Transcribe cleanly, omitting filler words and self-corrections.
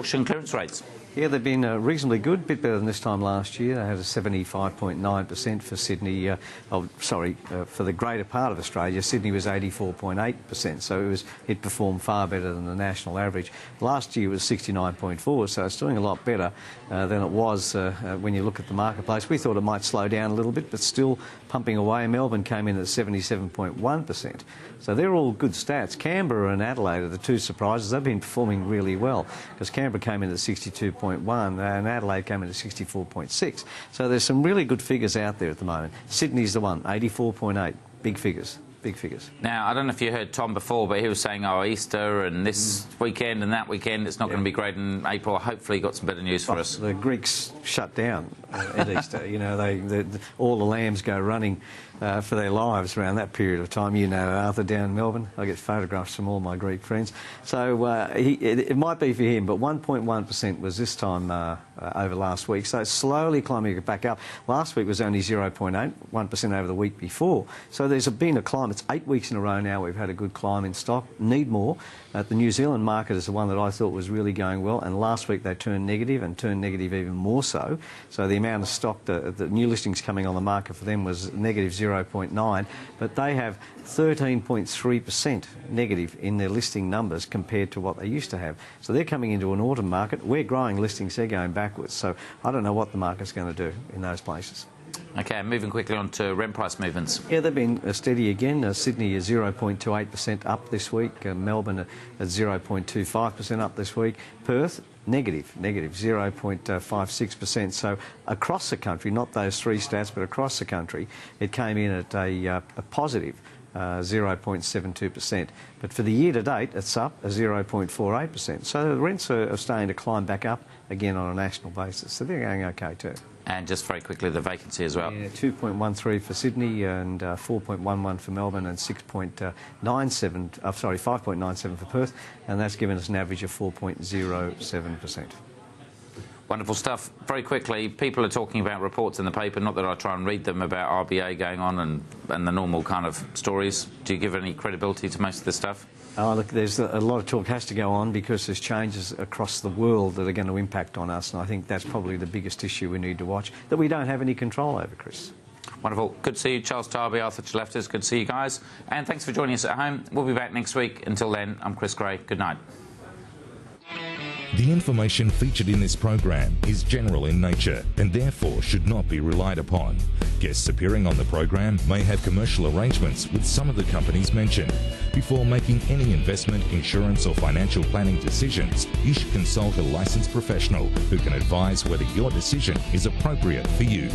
auction clearance rates? Yeah, they've been reasonably good, a bit better than this time last year. They had a 75.9% for Sydney, for the greater part of Australia. Sydney was 84.8%, so it performed far better than the national average. Last year it was 69.4%, so it's doing a lot better than it was when you look at the marketplace. We thought it might slow down a little bit, but still pumping away. Melbourne came in at 77.1%. So they're all good stats. Canberra and Adelaide are the two surprises. They've been performing really well because Canberra came in at 62.1 and Adelaide came in at 64.6. So there's some really good figures out there at the moment. Sydney's the one, 84.8. Big figures. Big figures. Now, I don't know if you heard Tom before, but he was saying, oh, Easter and this weekend and that weekend, it's not going to be great in April. Hopefully he got some better news for us. The Greeks shut down at Easter. You know, all the lambs go running for their lives around that period of time. You know, Arthur down in Melbourne, I get photographs from all my Greek friends. So it might be for him, but 1.1% was this time over last week. So it's slowly climbing back up. Last week was only 0.8, 1% over the week before. So there's been a climb. It's 8 weeks in a row now we've had a good climb in stock. Need more. The New Zealand market is the one that I thought was really going well, and last week they turned negative and turned negative even more so. So the amount of stock, the new listings coming on the market for them was negative 0.9, but they have 13.3% negative in their listing numbers compared to what they used to have. So they're coming into an autumn market. We're growing listings, they're going backwards. So I don't know what the market's going to do in those places. OK, moving quickly on to rent price movements. Yeah, they've been steady again. Sydney is 0.28% up this week. Melbourne at 0.25% up this week. Perth, negative 0.56%. So across the country, not those three stats, but across the country, it came in at a positive 0.72%. But for the year to date, it's up 0.48%. So the rents are starting to climb back up again on a national basis. So they're going OK too. And just very quickly, the vacancy as well. Yeah, 2.13 for Sydney and 4.11 for Melbourne and 5.97 for Perth, and that's given us an average of 4.07%. Wonderful stuff. Very quickly, people are talking about reports in the paper, not that I try and read them, about RBA going on and the normal kind of stories. Do you give any credibility to most of this stuff? Look, there's a lot of talk has to go on because there's changes across the world that are going to impact on us, and I think that's probably the biggest issue we need to watch, that we don't have any control over, Chris. Wonderful. Good to see you, Charles Tarbey, Arthur Chaleftis. Good to see you guys. And thanks for joining us at home. We'll be back next week. Until then, I'm Chris Gray. Good night. The information featured in this program is general in nature and therefore should not be relied upon. Guests appearing on the program may have commercial arrangements with some of the companies mentioned. Before making any investment, insurance or financial planning decisions, you should consult a licensed professional who can advise whether your decision is appropriate for you.